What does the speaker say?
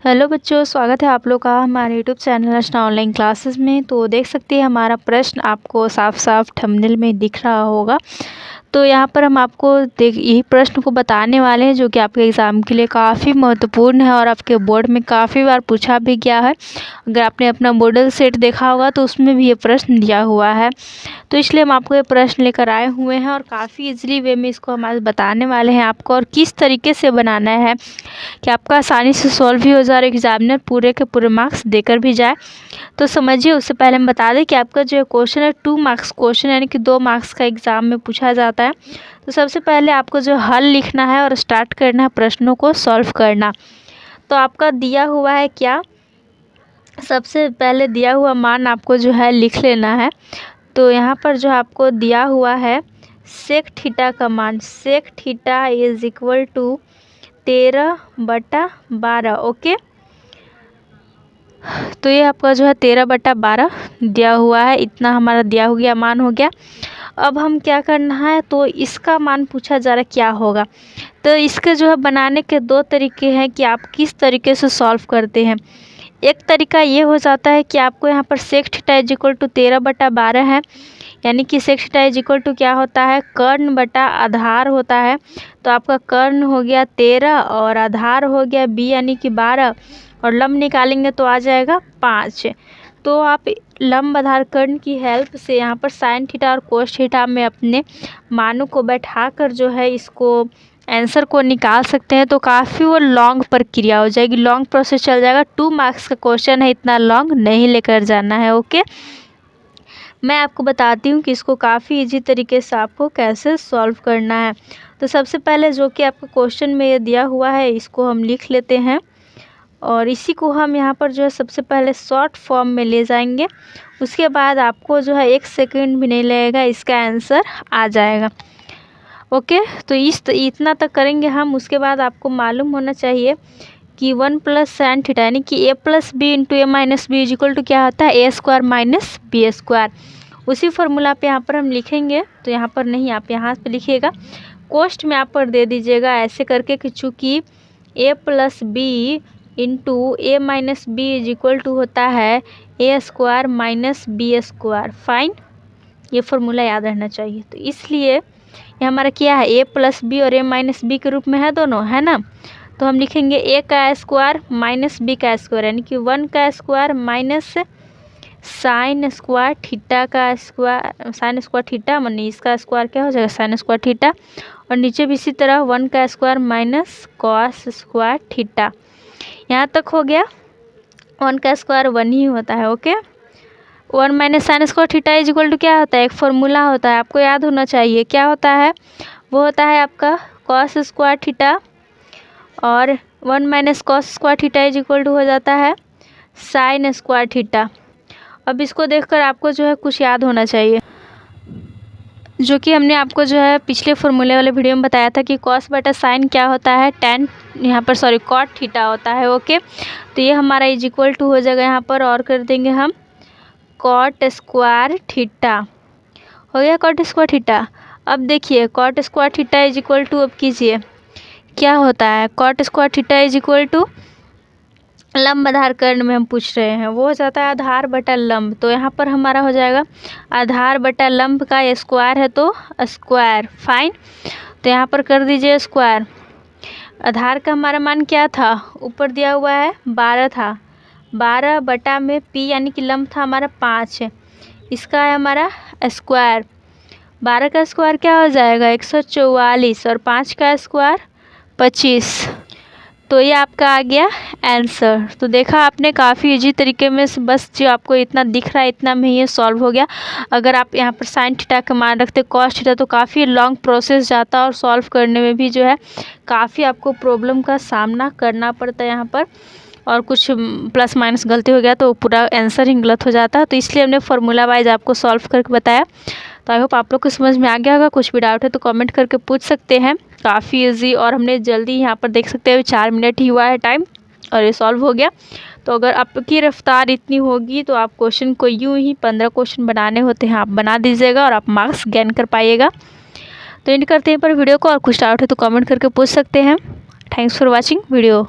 Hello बच्चों, स्वागत है आप लोग का हमारे यूट्यूब चैनल रचना ऑनलाइन क्लासेस में। तो देख सकते हैं हमारा प्रश्न आपको साफ साफ थंबनेल में दिख रहा होगा। तो यहाँ पर हम आपको यही प्रश्न को बताने वाले हैं जो कि आपके एग्ज़ाम के लिए काफ़ी महत्वपूर्ण है और आपके बोर्ड में काफ़ी बार पूछा भी गया है। अगर आपने अपना मॉडल सेट देखा होगा तो उसमें भी ये प्रश्न दिया हुआ है। तो इसलिए हम आपको ये प्रश्न लेकर आए हुए हैं और काफ़ी इजीली वे में इसको हम आज बताने वाले हैं आपको, और किस तरीके से बनाना है कि आपका आसानी से सॉल्व भी हो जाए और एग्जामिनर पूरे के पूरे मार्क्स देकर भी जाए। तो समझिए, उससे पहले हम बता दें कि आपका जो क्वेश्चन है 2 मार्क्स क्वेश्चन, यानी कि 2 मार्क्स का एग्ज़ाम में पूछा जाता है। तो सबसे पहले आपको जो हल लिखना है और स्टार्ट करना है प्रश्नों को सॉल्व करना। तो आपका दिया हुआ है क्या, सबसे पहले दिया हुआ मान आपको जो है लिख लेना है। तो यहाँ पर जो आपको दिया हुआ है सेक थीटा का मान, sec theta is equal to 13/12। Okay, तो ये आपका जो है 13/12 दिया हुआ है। इतना हमारा दिया हो गया, मान हो गया। अब हम क्या करना है, तो इसका मान पूछा जा रहा है क्या होगा। तो इसके जो है बनाने के 2 तरीके हैं कि आप किस तरीके से सॉल्व करते हैं। एक तरीका ये हो जाता है कि आपको यहाँ पर sec theta is equal to 13/12 है, यानी कि sec theta is equal to क्या होता है, कर्ण बटा आधार होता है। तो आपका कर्ण हो गया 13 और आधार हो गया b यानी कि 12, और लंब निकालेंगे तो आ जाएगा 5। तो आप लंब आधार कर्ण की हेल्प से यहाँ पर साइन थीटा और कोस थीटा में अपने मानों को बैठाकर जो है इसको आंसर को निकाल सकते हैं। तो काफ़ी वो लॉन्ग प्रक्रिया हो जाएगी, लॉन्ग प्रोसेस चल जाएगा। 2 मार्क्स का क्वेश्चन है, इतना लॉन्ग नहीं लेकर जाना है। ओके, मैं आपको बताती हूँ कि इसको काफ़ी इजी तरीके से आपको कैसे सॉल्व करना है। तो सबसे पहले जो कि आपको क्वेश्चन में ये दिया हुआ है इसको हम लिख लेते हैं, और इसी को हम यहाँ पर जो है सबसे पहले शॉर्ट फॉर्म में ले जाएंगे। उसके बाद आपको जो है 1 सेकंड भी नहीं लगेगा, इसका आंसर आ जाएगा। ओके, तो इतना तक करेंगे हम। उसके बाद आपको मालूम होना चाहिए कि 1 प्लस साइन थीटा यानी कि a plus b into a minus b is equal to क्या होता है, a square minus b square. उसी फार्मूला पे यहाँ पर हम लिखेंगे। तो यहाँ पर नहीं, आप यहाँ पे लिखिएगा, कोष्ठ में आप पर दे दीजिएगा ऐसे करके कि चूँकि a plus b into a minus b is equal to होता है a square minus b square. Fine, ये फार्मूला याद रहना चाहिए। तो इसलिए ये हमारा क्या है, a प्लस बी और a माइनस बी के रूप में है, दोनों है ना। तो हम लिखेंगे a का स्क्वायर माइनस b का स्क्वायर, यानी कि 1 का square minus sine square theta का स्क्वायर, साइन स्क्वायर थीटा मानी इसका स्क्वायर क्या हो जाएगा, साइन स्क्वायर थीटा। और नीचे भी इसी तरह 1 का square minus cos square theta. यहाँ तक हो गया। 1 का स्क्वायर 1 ही होता है। Okay, 1 minus sine square theta is equal to क्या होता है, एक फॉर्मूला होता है, आपको याद होना चाहिए। क्या होता है, वो होता है आपका कॉस स्क्वायर थीटा, और 1 minus cos square theta is equal to हो जाता है साइन स्क्वायर थीटा। अब इसको देखकर आपको जो है कुछ याद होना चाहिए, जो कि हमने आपको जो है पिछले फॉर्मूले वाले वीडियो में बताया था कि कॉस बटा साइन क्या होता है, टेन यहाँ पर सॉरी कॉट थीटा होता है। ओके, तो ये हमारा इज इक्वल टू हो जाएगा यहाँ पर, और कर देंगे हम कॉट स्क्वायर थीटा। हो गया कॉट स्क्वायर थीटा। अब देखिए cot square theta is equal to, अब कीजिए क्या होता है, cot square theta is equal to लंब आधार कर्ण में हम पूछ रहे हैं, वो हो जाता है आधार बटा लंब। तो यहाँ पर हमारा हो जाएगा आधार बटा लंब का स्क्वायर है तो स्क्वायर। फाइन, तो यहाँ पर कर दीजिए स्क्वायर। आधार का हमारा मान क्या था, ऊपर दिया हुआ है 12 था, 12 बटा में p यानी कि लंब था हमारा 5 है, इसका है हमारा स्क्वायर। 12 का स्क्वायर क्या हो जाएगा 144, और 5 का स्क्वायर 25। तो ये आपका आ गया आंसर। तो देखा आपने, काफ़ी इजी तरीके में, बस जो आपको इतना दिख रहा है इतना में ये सॉल्व हो गया। अगर आप यहाँ पर साइन थीटा का मान रखते कॉस थीटा तो काफ़ी लॉन्ग प्रोसेस जाता और सॉल्व करने में भी जो है काफ़ी आपको प्रॉब्लम का सामना करना पड़ता है यहाँ पर, और कुछ प्लस माइनस गलती हो गया तो पूरा आंसर ही गलत हो जाता है। तो इसलिए हमने फार्मूला वाइज आपको सॉल्व करके बताया। तो आई होप आप लोग को समझ में आ गया होगा। कुछ भी डाउट है तो कमेंट करके पूछ सकते हैं, काफ़ी इजी, और हमने जल्दी यहाँ पर देख सकते हैं 4 मिनट ही हुआ है टाइम और ये सॉल्व हो गया। तो अगर आपकी रफ्तार इतनी होगी तो आप क्वेश्चन को यूँ ही 15 क्वेश्चन बनाने होते हैं आप बना दीजिएगा और आप मार्क्स गेन कर पाइएगा। तो एंड करते हैं पर वीडियो को, और कुछ डाउट है तो कमेंट करके पूछ सकते हैं। Thanks for watching video.